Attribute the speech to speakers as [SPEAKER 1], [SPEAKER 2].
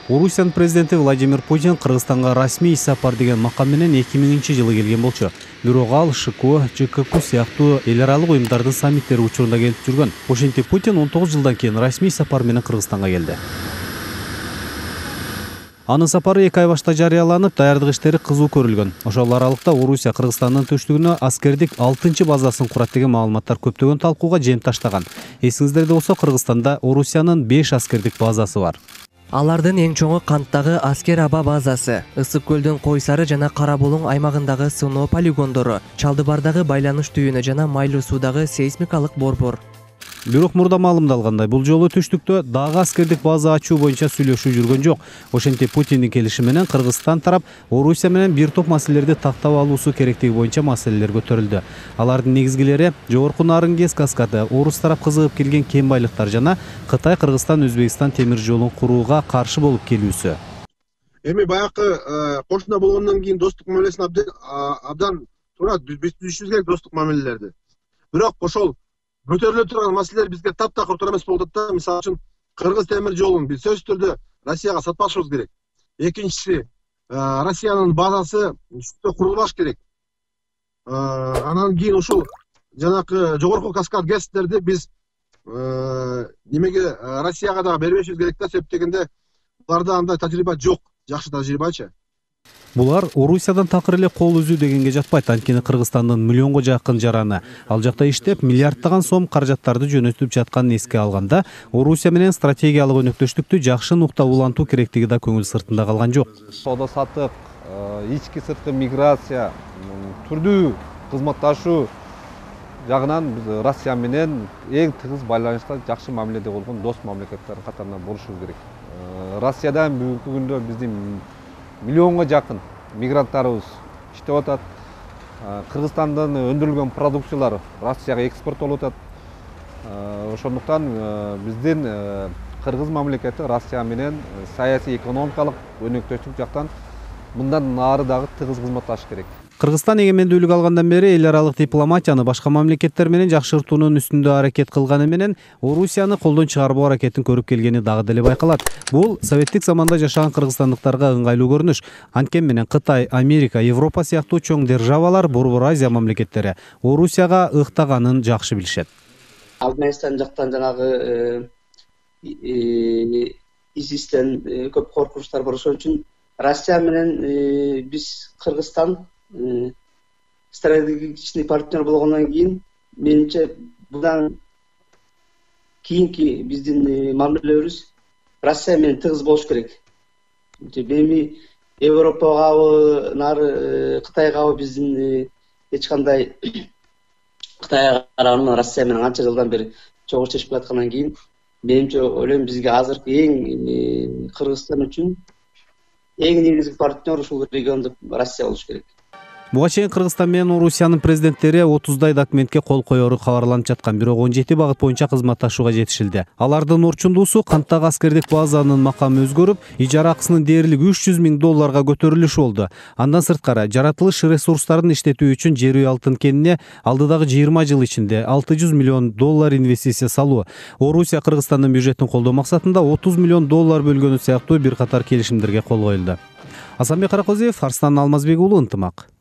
[SPEAKER 1] Орусиянын президенти Владимир Путин Кыргызстанга расмий сапар деген макам менен 2000-жылы келген болчу. Бирок ал ШКО, ЖКК сыяктуу эл аралык уюмдардын саммиттери учурунда келип жүргөн. Ошентип Путин 19 жылдан кийин расмий сапар менен Кыргызстанга келди. Анын сапары 2 ай башта жарыяланып, даярдык иштери кызуу көрүлгөн. Ошол аралыкта Орусия Кыргызстандын түштүгүнө аскердик 6-базасын курат деген маалыматтар көптөгөн талкууга жем таштаган. Эсиңиздерде болсо, Кыргызстанда Орусиянын 5 аскердик базасы бар.
[SPEAKER 2] Алардын эң чоңу Канттагы аскер аба базасы, Ысык көлдүн Кой Сары жана Кара Булуң аймагындагы сыноо полигондору, Чалдыбардагы байланыш түйүнү жана Майлуу суудагы сейсмикалык борбор.
[SPEAKER 1] Бирок мурда маалымдалгандай, бул жолу түштүктө дагы аскердик база ачуу боюнча сүйлөшүү жүргөн жок. Ошентип Путиндин келишими менен Кыргызстан тарап Орусия менен бир топ маселелерди тактап алуусу керектиги боюнча маселелер көтөрүлдү. Алардын негизгилери Жогорку Нарынгез каскады, Орус тарап кызыгып келген кен байлыктар жана Кытай Кыргызстан-Өзбекстан темир жолун курууга каршы болуп келүүсү.
[SPEAKER 3] Эми баягы кошуна болгондон кийин достук мамилесин абдан туура биз түзүшүбүз керек достук мамилелерди. Бирок ошол көтөрүлө турган маселелер бизге таптакыр туура эмес болуп атат да. Мисалы үчүн Кыргыз темир жолун биз сөзсүз түрдө Россияга сатпашыбыз керек. Экинчиси, Россиянын базасы үстү курулбаш керек. Анан кийин ушул жанакы Жогорку Каскад ГЭСтерди биз немеге Россияга дагы бербешибиз керек да, себеп дегенде буларда андай тажрыйба жок, жакшы тажрыйбачы.
[SPEAKER 1] Булар Орусиядан такыр эле кол үзүү дегенге жатпайт. Анткени Кыргызстандын миллионго жакын жараны ал жакта иштеп, миллиарддаган сом каражаттарды жөнөтүп жатканын эске алганда, Орусия менен стратегиялык өнөктөштүктү жакшы нукта улантуу керектиги да көңүл сыртында калган жок.
[SPEAKER 4] Соода саттык, ички сырткы миграция, түрдүү кызматташуу жагынан биз Россия менен эң тыгыз байланышта, жакшы мамиледе болгон дос мамлекеттер катарында болушубуз керек. Россиядан бүгүнкү күндө биздин миллионго жакын мигранттарыбыз иштеп атат. Кыргызстандан өндүрүлгөн продукциялар Россияга экспорттолуп атат. Ошондуктан биздин Кыргыз мамлекети Россия менен саясий экономикалык өнөктөштүк жактан мындан нары дагы тыгыз кызматташыш керек.
[SPEAKER 1] Кыргызстан эгемендүүлүк алгандан бери эл аралык дипломатияны башка мамлекеттер менен жакшыртуунун үстүндө аракет кылганы менен Орусияны колдон чыгарбоо аракетин көрүп келгени дагы деле байкалат. Бул советтик заманда жашаган кыргызстандыктарга ыңгайлуу көрүнүш. Анткени менен Кытай, Америка, Европа сыяктуу чоң державалар, Борбор Азия мамлекеттери Орусияга ыктаганын жакшы билишет.
[SPEAKER 5] Афганистан жактан жанагы ИСИСтен көп коркунучтар бар. Ошон үчүн Россия менен биз Кыргызстан стратегический партнер болгондон кийин, менимче будан кийинки биздин мамилелерибиз Россия менен тыгыз болуш керек. Эми Европагабы, нары Кытайгабы биздин эч кандай Кытайга караганда Россия менен анча жылдан бери чогуу чечип келаткандан кийин, менимче ойлойм бизге азыркы эң Кыргызстан үчүн эң негизги партнер ушул региондо Россия болуш керек.
[SPEAKER 1] Буга чейин Кыргызстан менен Орусиянын президенттери 30дай документке кол коеру кабарланып жаткан, бирок 17 багыт боюнча кызматташууга жетишилди. Алардын орчундуусу Канттагы аскердик базанын макамы өзгөрүп, ижара акысынын дээрлиги $300,000 көтөрүлүшү болду. Андан сырткары, жаратылыш ресурстарын иштетүү үчүн жер үй алтын кенине алдыдагы 20 жыл ичинде $600 миллион инвестиция салуу, Орусия Кыргызстандын бюджетин колдоо максатында $30 миллион бөлгөнү сыяктуу бир катар келишимдерге кол коюлду. Асанбек Каракозиев, Арслан Алмазбек уулу, Ынтымак.